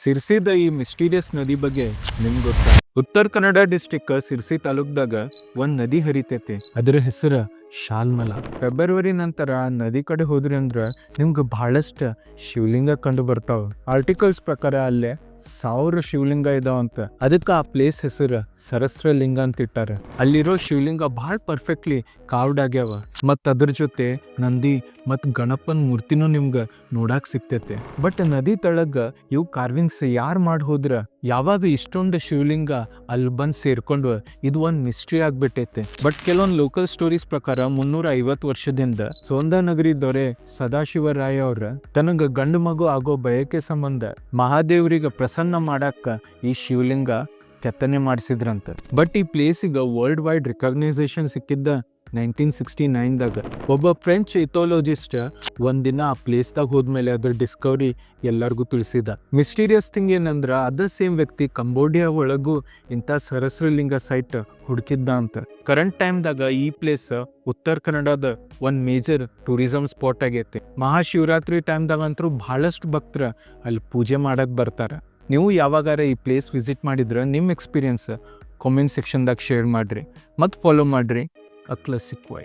ಸಿರ್ಸಿದ ಈ ಮಿಸ್ಟೀರಿಯಸ್ ನದಿ ಬಗ್ಗೆ ನಿಮ್ಗೆ ಗೊತ್ತಾ? ಉತ್ತರ ಕನ್ನಡ ಡಿಸ್ಟಿಕ್ ಸಿರ್ಸಿ ತಾಲೂಕ್ದಾಗ ಒಂದ್ ನದಿ ಹರಿತೈತಿ. ಅದರ ಹೆಸರು ಶಾಲ್ಮಲ. ಫೆಬ್ರವರಿ ನಂತರ ನದಿ ಕಡೆ ಹೋದ್ರಿ ಅಂದ್ರ ನಿಮ್ಗೆ ಬಹಳಷ್ಟು ಶಿವಲಿಂಗ ಕಂಡು ಬರ್ತಾವ. ಆರ್ಟಿಕಲ್ಸ್ ಪ್ರಕಾರ ಅಲ್ಲೇ 1000 ಶಿವಲಿಂಗ ಇದಾವಂತ. ಅದಕ್ಕೆ ಆ ಪ್ಲೇಸ್ ಹೆಸರು ಸಹಸ್ರಲಿಂಗ ಅಂತ ಇಟ್ಟಾರ. ಅಲ್ಲಿರೋ ಶಿವಲಿಂಗ ಬಹಳ ಪರ್ಫೆಕ್ಟ್ಲಿ ಕಾರ್ವ್ಡ್ ಆಗ್ಯಾವ. ಮತ್ ಅದ್ರ ಜೊತೆ ನಂದಿ ಮತ್ ಗಣಪನ್ ಮೂರ್ತಿನೂ ನಿಮ್ಗ ನೋಡಾಕ್ ಸಿಗ್ತೈತೆ. ಬಟ್ ನದಿ ತಳಗ ಇವು ಕಾರ್ವಿಂಗ್ಸ್ ಯಾರ್ ಮಾಡಿ ಹೋದ್ರ, ಯಾವಾಗ ಇಷ್ಟೊಂದು ಶಿವಲಿಂಗ ಅಲ್ಲಿ ಬಂದ್ ಸೇರ್ಕೊಂಡು, ಇದು ಒಂದ್ ಮಿಸ್ಟ್ರಿ ಆಗ್ಬಿಟ್ಟೈತೆ. ಬಟ್ ಕೆಲವೊಂದು ಲೋಕಲ್ ಸ್ಟೋರೀಸ್ ಪ್ರಕಾರ 350 ವರ್ಷದಿಂದ ಸೋಂದಾನಗರಿ ದೊರೆ ಸದಾಶಿವರಾಯ ಅವ್ರ ತನಗ ಗಂಡು ಮಗು ಆಗೋ ಬಯಕೆ ಸಂಬಂಧ ಮಹಾದೇವ್ರಿಗೆ ಪ್ರಸನ್ನ ಮಾಡಾಕ ಈ ಶಿವಲಿಂಗ ಕೆತ್ತನೆ ಮಾಡಿಸಿದ್ರಂತ. ಬಟ್ ಈ ಪ್ಲೇಸಿಗೆ ವರ್ಲ್ಡ್ ವೈಡ್ ರಿಕಗ್ನೈಸೇಷನ್ ಸಿಕ್ಕಿದ್ದ 1969ದಾಗ. ಒಬ್ಬ ಫ್ರೆಂಚ್ ಇಥೋಲಜಿಸ್ಟ್ ಒಂದಿನ ಆ ಪ್ಲೇಸ್ದಾಗ ಹೋದ್ಮೇಲೆ ಅದ್ರ ಡಿಸ್ಕವರಿ ಎಲ್ಲರಿಗೂ ತಿಳಿಸಿದ. ಮಿಸ್ಟೀರಿಯಸ್ ಥಿಂಗ್ ಏನಂದ್ರ, ಅದ ಸೇಮ್ ವ್ಯಕ್ತಿ ಕಂಬೋಡಿಯಾ ಒಳಗೂ ಇಂಥ ಸಹಸ್ರಲಿಂಗ ಸೈಟ್ ಹುಡುಕಿದ್ದ ಅಂತ. ಕರೆಂಟ್ ಟೈಮ್ದಾಗ ಈ ಪ್ಲೇಸ್ ಉತ್ತರ ಕನ್ನಡದ ಒಂದ್ ಮೇಜರ್ ಟೂರಿಸಂ ಸ್ಪಾಟ್ ಆಗೈತಿ. ಮಹಾಶಿವರಾತ್ರಿ ಟೈಮ್ದಾಗ ಅಂತೂ ಬಹಳಷ್ಟು ಭಕ್ತರ ಅಲ್ಲಿ ಪೂಜೆ ಮಾಡಕ್ ಬರ್ತಾರ. ನೀವು ಯಾವಾಗಾರ ಈ ಪ್ಲೇಸ್ ವಿಸಿಟ್ ಮಾಡಿದ್ರೆ ನಿಮ್ಮ ಎಕ್ಸ್ಪೀರಿಯನ್ಸ್ ಕಾಮೆಂಟ್ ಸೆಕ್ಷನ್ದಾಗ ಶೇರ್ ಮಾಡ್ರಿ ಮತ್ತು ಫಾಲೋ ಮಾಡ್ರಿ ಅ ಕ್ಲಾಸಿಕ್ ವೈ.